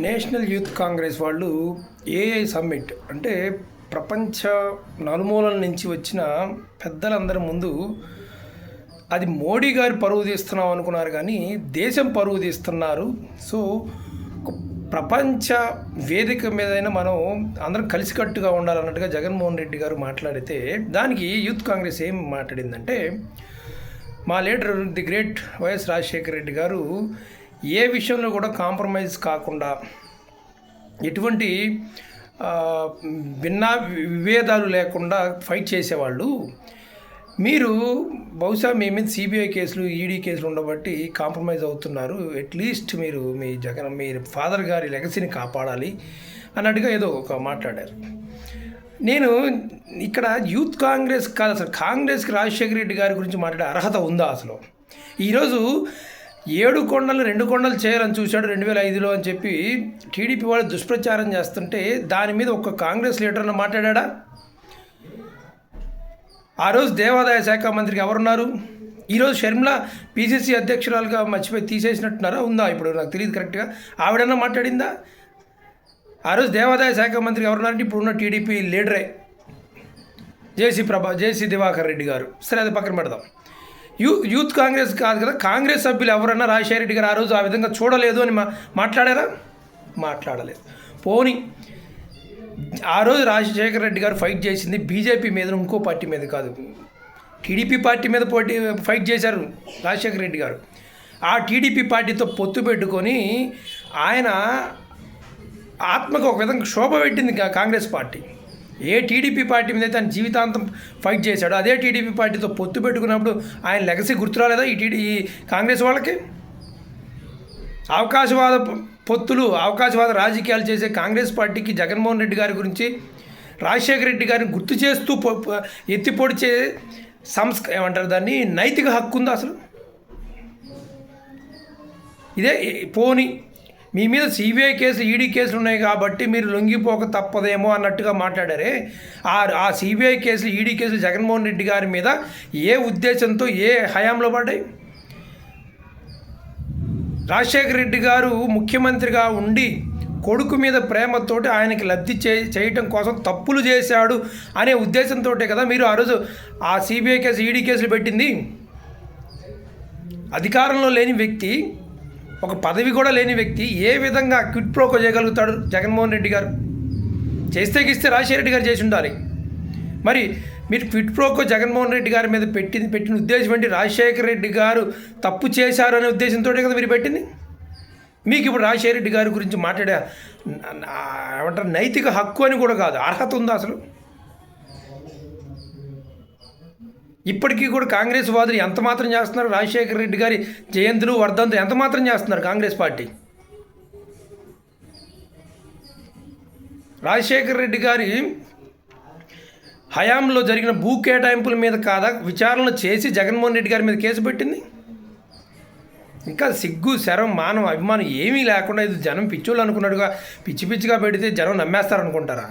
National youth Congress వాళ్ళు AI summit అంటే ప్రపంచ నలుమూలల నుంచి వచ్చిన పెద్దలందరి ముందు అది మోడీ గారు పరువు తీస్తున్నాం అనుకున్నారు, కానీ దేశం పరువు తీస్తున్నారు. సో ప్రపంచ వేదిక మీదైనా మనం అందరం కలిసికట్టుగా ఉండాలన్నట్టుగా జగన్మోహన్ రెడ్డి గారు మాట్లాడితే, దానికి యూత్ కాంగ్రెస్ ఏం మాట్లాడిందంటే, మా leader the great YS Rajasekhara Reddy గారు ఏ విషయంలో కూడా కాంప్రమైజ్ కాకుండా, ఎటువంటి విభేదాలు లేకుండా ఫైట్ చేసేవాళ్ళు. మీరు బహుశా మీ మీద సిబిఐ కేసులు, ఈడీ కేసులు ఉండబట్టి కాంప్రమైజ్ అవుతున్నారు. అట్లీస్ట్ మీరు మీ ఫాదర్ గారి లెగసీని కాపాడాలి అన్నట్టుగా ఏదో ఒక మాట్లాడారు. నేను ఇక్కడ యూత్ కాంగ్రెస్ కాదు, అసలు కాంగ్రెస్కి రాజశేఖర రెడ్డి గారి గురించి మాట్లాడే అర్హత ఉందా అసలు? ఈరోజు 7 కొండలు 2 కొండలు చేయాలని చూశాడు 2005లో అని చెప్పి టీడీపీ వాళ్ళు దుష్ప్రచారం చేస్తుంటే, దాని మీద ఒక కాంగ్రెస్ లీడర్ను మాట్లాడా? ఆ రోజు దేవాదాయ శాఖ మంత్రికి ఎవరున్నారు? ఈరోజు షర్మిల పీసీసీ అధ్యక్షురాలుగా మర్చిపోయి తీసేసినట్టున్నారా? ఉందా? ఇప్పుడు నాకు తెలియదు కరెక్ట్గా. ఆవిడన్నా మాట్లాడిందా? ఆ రోజు దేవాదాయ శాఖ మంత్రికి ఎవరున్నారంటే ఇప్పుడున్న టీడీపీ లీడరే జేసీ దివాకర్ రెడ్డి గారు. సరే, అది పక్కన పెడదాం. యూత్ కాంగ్రెస్ కాదు కదా, కాంగ్రెస్ సభ్యులు ఎవరన్నా రాజశేఖర రెడ్డి గారు ఆ రోజు ఆ విధంగా చూడలేదు అని మాట్లాడారా? మాట్లాడలేదు. పోనీ ఆ రోజు రాజశేఖర రెడ్డి గారు ఫైట్ చేసింది బీజేపీ మీద, ఇంకో పార్టీ మీద కాదు, టీడీపీ పార్టీ మీద ఫైట్ చేశారు రాజశేఖర రెడ్డి గారు. ఆ టీడీపీ పార్టీతో పొత్తు పెట్టుకొని ఆయన ఆత్మకు ఒక విధంగా శోభ పెట్టింది కాంగ్రెస్ పార్టీ. ఏ టీడీపీ పార్టీ మీద అయితే ఆయన జీవితాంతం ఫైట్ చేశాడో, అదే టీడీపీ పార్టీతో పొత్తు పెట్టుకున్నప్పుడు ఆయన లెగసీ గుర్తురాలేదా ఈ కాంగ్రెస్ వాళ్ళకి? అవకాశవాద పొత్తులు, అవకాశవాద రాజకీయాలు చేసే కాంగ్రెస్ పార్టీకి జగన్మోహన్ రెడ్డి గారి గురించి, రాజశేఖర రెడ్డి గారిని గుర్తు చేస్తూ ఎత్తిపొడిచే ఏమంటారు దాన్ని, నైతిక హక్కు ఉందా అసలు? ఇదే పోని మీ మీద సిబిఐ కేసులు, ఈడీ కేసులు ఉన్నాయి కాబట్టి మీరు లొంగిపోక తప్పదేమో అన్నట్టుగా మాట్లాడారే. ఆ సిబిఐ కేసులు, ఈడీ కేసులు జగన్మోహన్ రెడ్డి గారి మీద ఏ ఉద్దేశంతో, ఏ హయాంలో పడ్డాయి? రాజశేఖర రెడ్డి గారు ముఖ్యమంత్రిగా ఉండి కొడుకు మీద ప్రేమతోటి ఆయనకి లబ్ధి చేయటం కోసం తప్పులు చేశాడు అనే ఉద్దేశంతో కదా మీరు ఆ రోజు ఆ సిబిఐ కేసు, ఈడీ కేసులు పెట్టింది. అధికారంలో లేని వ్యక్తి, ఒక పదవి కూడా లేని వ్యక్తి ఏ విధంగా క్విట్ ప్రోకో చేయగలుగుతాడు జగన్మోహన్ రెడ్డి గారు? చేస్తే రాజశేఖర రెడ్డి గారు చేసి ఉండాలి. మరి మీరు క్విట్ ప్రోకో జగన్మోహన్ రెడ్డి గారి మీద పెట్టిన ఉద్దేశం ఏంటి? రాజశేఖర రెడ్డి గారు తప్పు చేశారు అనే ఉద్దేశంతో కదా మీరు పెట్టింది. మీకు ఇప్పుడు రాజశేఖర రెడ్డి గారి గురించి మాట్లాడే ఏమంటారు, నైతిక హక్కు అని కూడా కాదు, అర్హత ఉందా అసలు? ఇప్పటికీ కూడా కాంగ్రెస్ వాదులు ఎంత మాత్రం చేస్తున్నారు? రాజశేఖర రెడ్డి గారి జయంతులు, వర్ధంతులు ఎంత మాత్రం చేస్తున్నారు కాంగ్రెస్ పార్టీ? రాజశేఖర రెడ్డి గారి హయాంలో జరిగిన భూ కేటాయింపుల మీద కాదా విచారణ చేసి జగన్మోహన్ రెడ్డి గారి మీద కేసు పెట్టింది? ఇంకా సిగ్గు, శరం, మానవ అభిమానం ఏమీ లేకుండా ఇది జనం పిచ్చోళ్ళు అనుకున్నట్టుగా పిచ్చిగా పెడితే జనం నమ్మేస్తారనుకుంటారా?